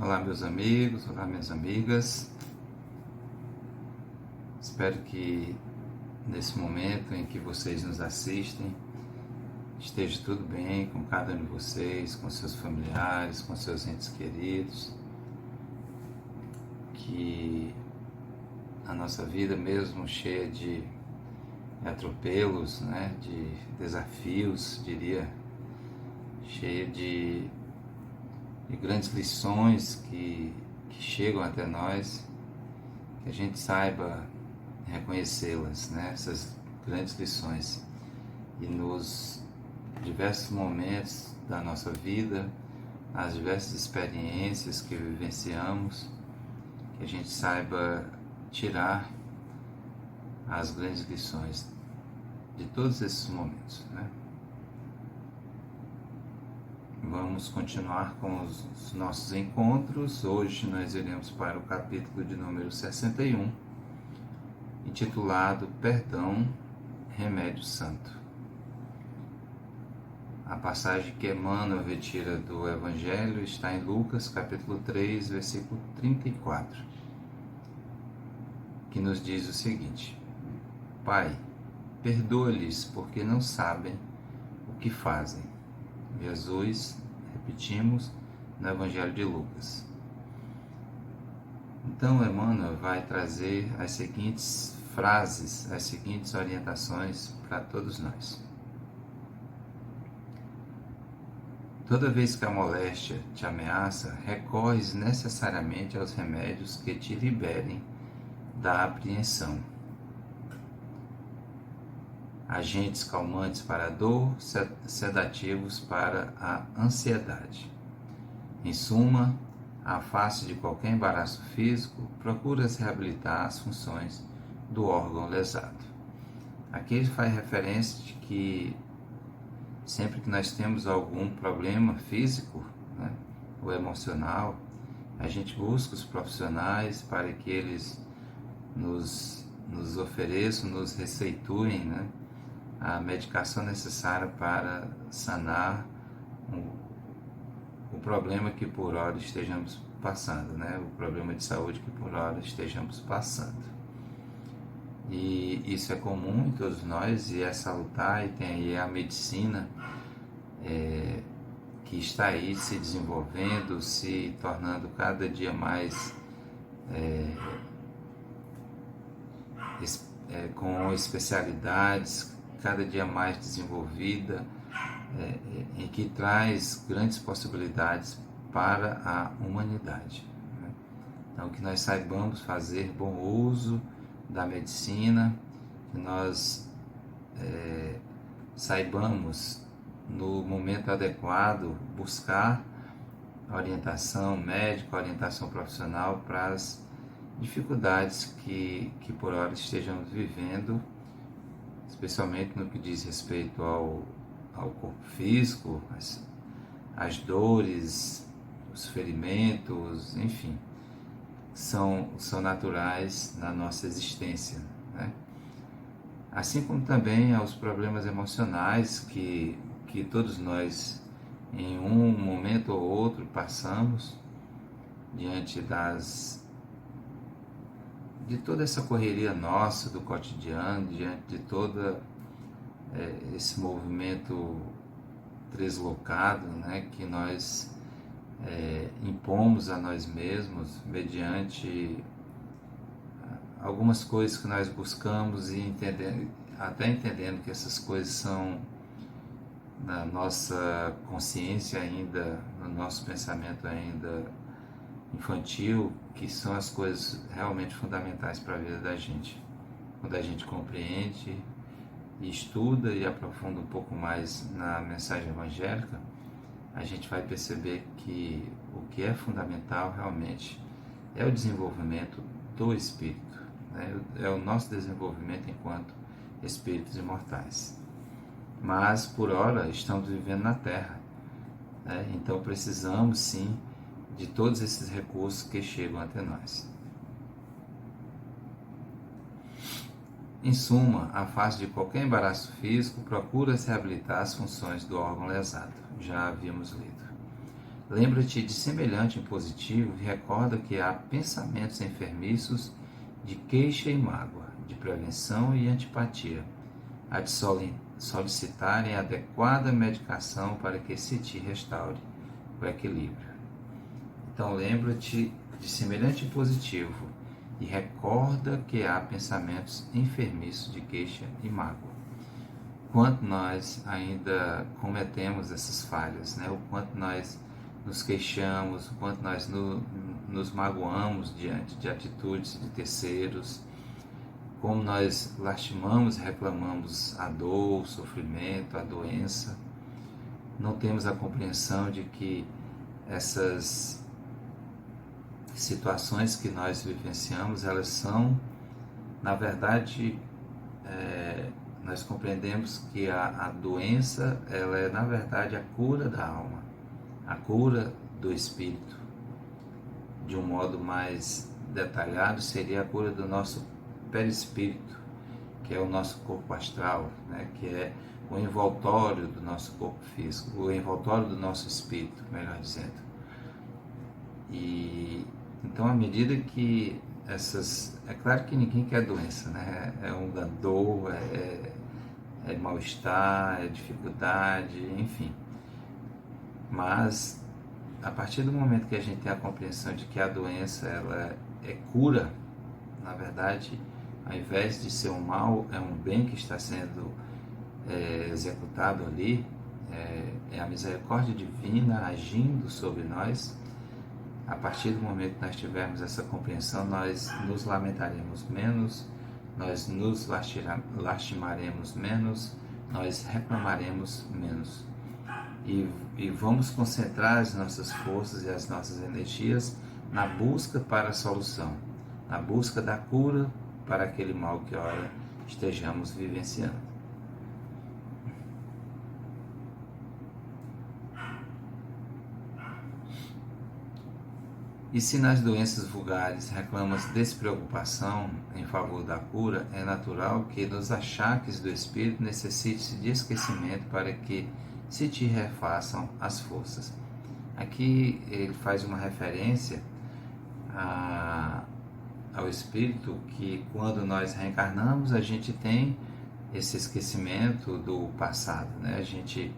Olá, meus amigos, olá, minhas amigas. Espero que nesse momento em que vocês nos assistem, esteja tudo bem com cada um de vocês, com seus familiares, com seus entes queridos. Que a nossa vida, mesmo cheia de atropelos, de desafios, diria, cheia de grandes lições que chegam até nós, que a gente saiba reconhecê-las, essas grandes lições, e nos diversos momentos da nossa vida, as diversas experiências que vivenciamos, que a gente saiba tirar as grandes lições de todos esses momentos, Vamos continuar com os nossos encontros. Hoje nós iremos para o capítulo de número 61, intitulado Perdão, Remédio Santo. A passagem que Emmanuel retira do Evangelho está em Lucas, capítulo 3, versículo 34, que nos diz o seguinte: Pai, perdoa-lhes porque não sabem o que fazem. Jesus, repetimos, no Evangelho de Lucas. Então, Emmanuel vai trazer as seguintes frases, as seguintes orientações para todos nós. Toda vez que a moléstia te ameaça, recorres necessariamente aos remédios que te liberem da apreensão. Agentes calmantes para a dor, sedativos para a ansiedade. Em suma, à face de qualquer embaraço físico, procura-se reabilitar as funções do órgão lesado. Aqui ele faz referência de que sempre que nós temos algum problema físico, ou emocional, a gente busca os profissionais para que eles nos ofereçam, nos receituem, a medicação necessária para sanar o problema que por hora estejamos passando, o problema de saúde que por hora estejamos passando. E isso é comum em todos nós e é salutar, e tem aí a medicina que está aí se desenvolvendo, se tornando cada dia mais com especialidades, cada dia mais desenvolvida, em que traz grandes possibilidades para a humanidade. Então, que nós saibamos fazer bom uso da medicina, que nós saibamos, no momento adequado, buscar orientação médica, orientação profissional para as dificuldades que por hora estejamos vivendo, especialmente no que diz respeito ao corpo físico, as dores, os ferimentos, enfim, são naturais na nossa existência, Assim como também aos problemas emocionais que todos nós, em um momento ou outro, passamos diante de toda essa correria nossa do cotidiano, diante de todo esse movimento deslocado, que nós impomos a nós mesmos mediante algumas coisas que nós buscamos e até entendendo que essas coisas são na nossa consciência ainda, no nosso pensamento ainda infantil, que são as coisas realmente fundamentais para a vida da gente. Quando a gente compreende e estuda e aprofunda um pouco mais na mensagem evangélica, a gente vai perceber que o que é fundamental realmente é o desenvolvimento do espírito, é o nosso desenvolvimento enquanto espíritos imortais. Mas, por hora, estamos vivendo na Terra, então precisamos sim de todos esses recursos que chegam até nós. Em suma, à face de qualquer embaraço físico, procura-se reabilitar as funções do órgão lesado. Já havíamos lido. Lembra-te de semelhante impositivo e recorda que há pensamentos enfermiços de queixa e mágoa, de prevenção e antipatia, a de solicitarem adequada medicação para que se te restaure o equilíbrio. Então lembra-te de semelhante impositivo e recorda que há pensamentos enfermiços de queixa e mágoa. Quanto nós ainda cometemos essas falhas, né? O quanto nós nos queixamos, o quanto nós nos magoamos diante de atitudes de terceiros, como nós lastimamos e reclamamos a dor, o sofrimento, a doença. Não temos a compreensão de que essas situações que nós vivenciamos, elas são, na verdade, nós compreendemos que a doença, ela é, na verdade, a cura da alma, a cura do espírito. De um modo mais detalhado, seria a cura do nosso perispírito, que é o nosso corpo astral, né? Que é o envoltório do nosso corpo físico, o envoltório do nosso espírito, melhor dizendo. E então, à medida que é claro que ninguém quer doença, né? É uma dor, é mal-estar, é dificuldade, enfim. Mas a partir do momento que a gente tem a compreensão de que a doença ela é cura, na verdade, ao invés de ser um mal, é um bem que está sendo executado ali, é a misericórdia divina agindo sobre nós. A partir do momento que nós tivermos essa compreensão, nós nos lamentaremos menos, nós nos lastimaremos menos, nós reclamaremos menos. E vamos concentrar as nossas forças e as nossas energias na busca para a solução, na busca da cura para aquele mal que ora estejamos vivenciando. E se nas doenças vulgares reclamas despreocupação em favor da cura, é natural que nos achaques do espírito necessite de esquecimento para que se te refaçam as forças. Aqui ele faz uma referência ao espírito que quando nós reencarnamos a gente tem esse esquecimento do passado, né? A gente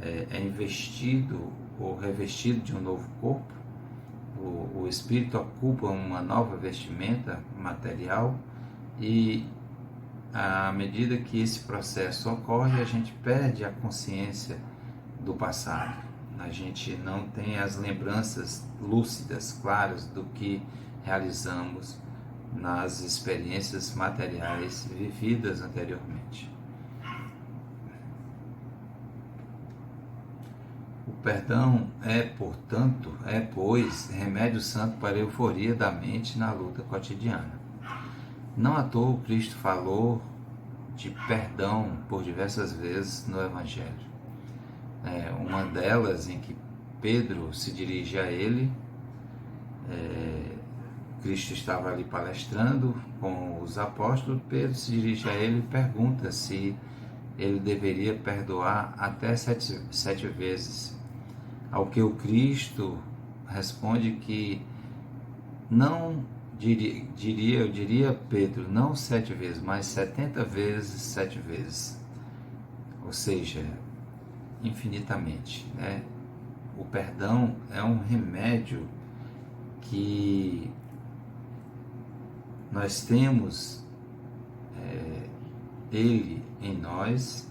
é investido ou revestido de um novo corpo. O espírito ocupa uma nova vestimenta material e à medida que esse processo ocorre, a gente perde a consciência do passado. A gente não tem as lembranças lúcidas, claras do que realizamos nas experiências materiais vividas anteriormente. O perdão pois, remédio santo para a euforia da mente na luta cotidiana. Não à toa o Cristo falou de perdão por diversas vezes no Evangelho. Uma delas em que Pedro se dirige a ele, Cristo estava ali palestrando com os apóstolos, Pedro se dirige a ele e pergunta se ele deveria perdoar até sete vezes. Ao que o Cristo responde que não eu diria Pedro, não 7 vezes, mas 70 vezes 7 vezes. Ou seja, infinitamente, né? O perdão é um remédio que nós temos ele em nós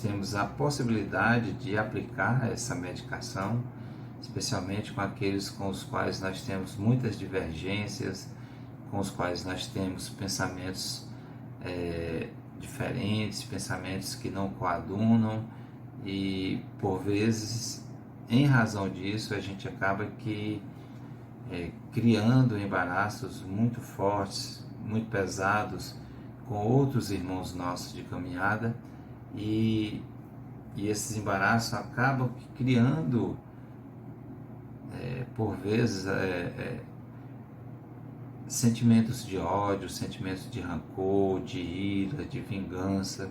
temos a possibilidade de aplicar essa medicação, especialmente com aqueles com os quais nós temos muitas divergências, com os quais nós temos pensamentos diferentes, pensamentos que não coadunam, e por vezes, em razão disso, a gente acaba criando embaraços muito fortes, muito pesados com outros irmãos nossos de caminhada, e esses embaraços acabam criando, por vezes, sentimentos de ódio, sentimentos de rancor, de ira, de vingança,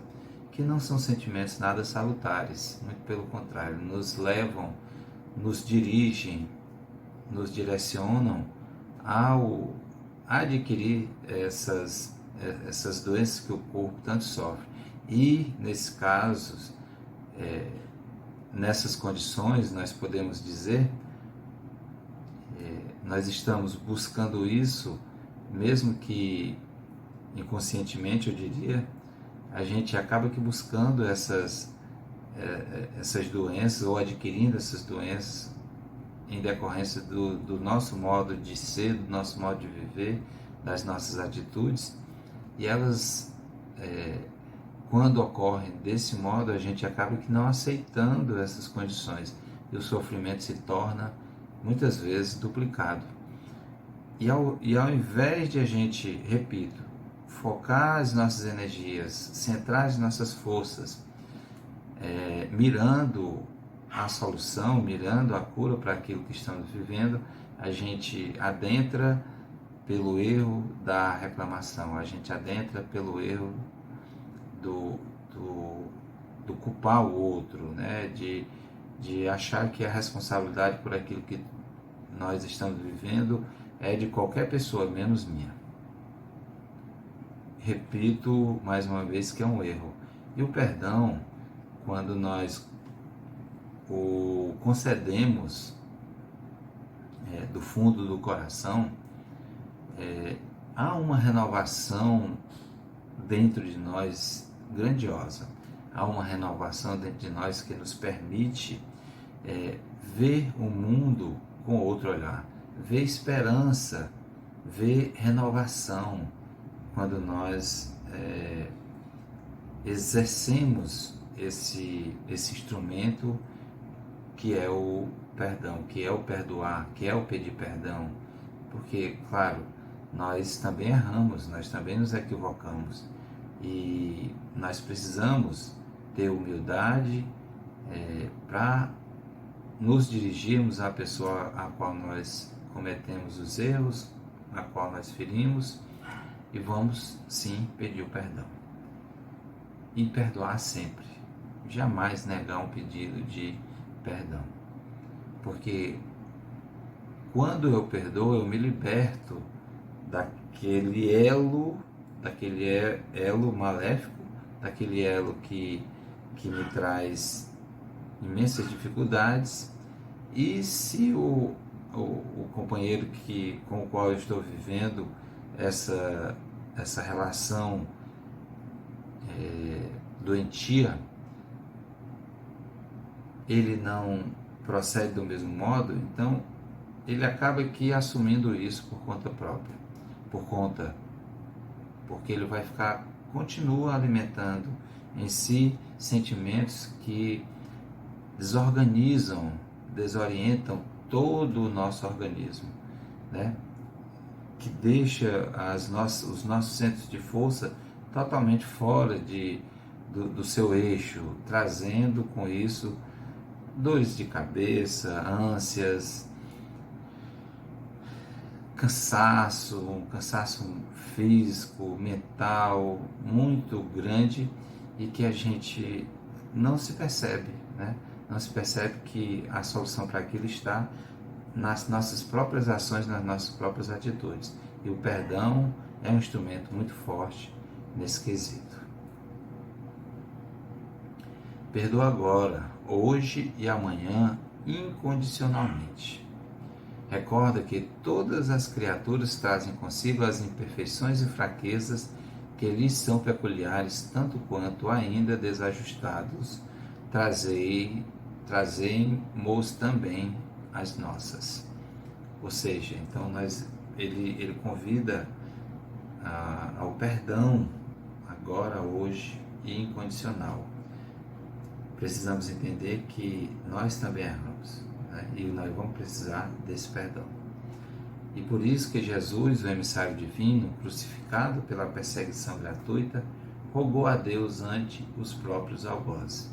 que não são sentimentos nada salutares, muito pelo contrário, nos levam nos dirigem, nos direcionam ao adquirir essas doenças que o corpo tanto sofre. E, nesses casos, nessas condições, nós podemos dizer, nós estamos buscando isso, mesmo que inconscientemente, eu diria, a gente acaba que buscando essas doenças ou adquirindo essas doenças em decorrência do nosso modo de ser, do nosso modo de viver, das nossas atitudes, e elas, quando ocorrem desse modo, a gente acaba que não aceitando essas condições, e o sofrimento se torna, muitas vezes, duplicado. E ao invés de a gente, repito, focar as nossas energias, centrar as nossas forças, mirando a solução, mirando a cura para aquilo que estamos vivendo, a gente adentra pelo erro da reclamação, a gente adentra pelo erro do culpar o outro, né? de achar que a responsabilidade por aquilo que nós estamos vivendo é de qualquer pessoa, menos minha. Repito mais uma vez que é um erro. E o perdão, quando nós o concedemos do fundo do coração, há uma renovação dentro de nós grandiosa. Há uma renovação dentro de nós que nos permite ver o mundo com outro olhar, ver esperança, ver renovação, quando nós exercemos esse instrumento que é o perdão, que é o perdoar, que é o pedir perdão, porque, claro, nós também erramos, nós também nos equivocamos, e nós precisamos ter humildade para nos dirigirmos à pessoa a qual nós cometemos os erros, a qual nós ferimos, e vamos sim pedir o perdão. E perdoar sempre, jamais negar um pedido de perdão. Porque quando eu perdoo, eu me liberto daquele elo maléfico, daquele elo que me traz imensas dificuldades. E se o companheiro com o qual eu estou vivendo essa relação doentia, ele não procede do mesmo modo, então ele acaba aqui assumindo isso por conta própria, porque ele vai continua alimentando em si sentimentos que desorganizam, desorientam todo o nosso organismo, né? Que deixa os nossos centros de força totalmente fora do seu eixo, trazendo com isso dores de cabeça, ânsias, um cansaço físico, mental muito grande, e que a gente não se percebe, né? Não se percebe que a solução para aquilo está nas nossas próprias ações, nas nossas próprias atitudes. E o perdão é um instrumento muito forte nesse quesito. Perdoa agora, hoje e amanhã, incondicionalmente. Recorda que todas as criaturas trazem consigo as imperfeições e fraquezas que lhes são peculiares, tanto quanto ainda desajustados, trazemos também as nossas. Ou seja, então ele convida ao perdão agora, hoje e incondicional. Precisamos entender que nós também erramos, né? E nós vamos precisar desse perdão. E por isso que Jesus, o emissário divino, crucificado pela perseguição gratuita, rogou a Deus ante os próprios algozes: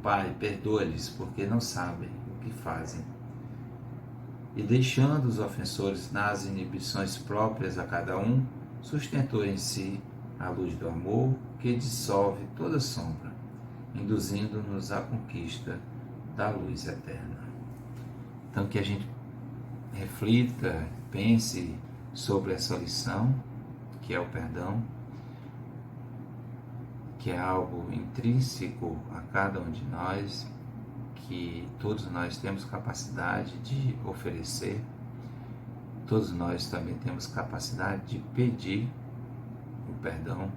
Pai, perdoa-lhes, porque não sabem o que fazem. E deixando os ofensores nas inibições próprias a cada um, sustentou em si a luz do amor que dissolve toda sombra, induzindo-nos à conquista da luz eterna. Então, que a gente reflita, pense sobre essa lição, que é o perdão, que é algo intrínseco a cada um de nós, que todos nós temos capacidade de oferecer, todos nós também temos capacidade de pedir o perdão,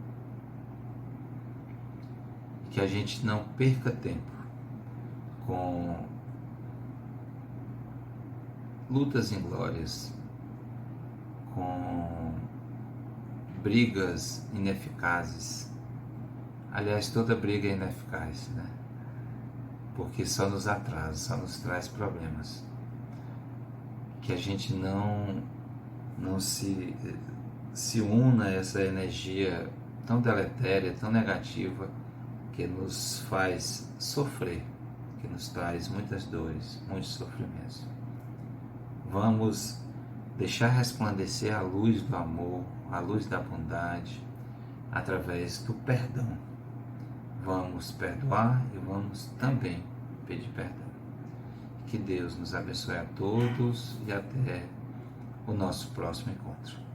e que a gente não perca tempo com lutas inglórias, com brigas ineficazes. Aliás, toda briga é ineficaz, né? Porque só nos atrasa, só nos traz problemas. Que a gente não se una a essa energia tão deletéria, tão negativa, que nos faz sofrer, que nos traz muitas dores, muitos sofrimentos. Vamos deixar resplandecer a luz do amor, a luz da bondade, através do perdão. Vamos perdoar e vamos também pedir perdão. Que Deus nos abençoe a todos e até o nosso próximo encontro.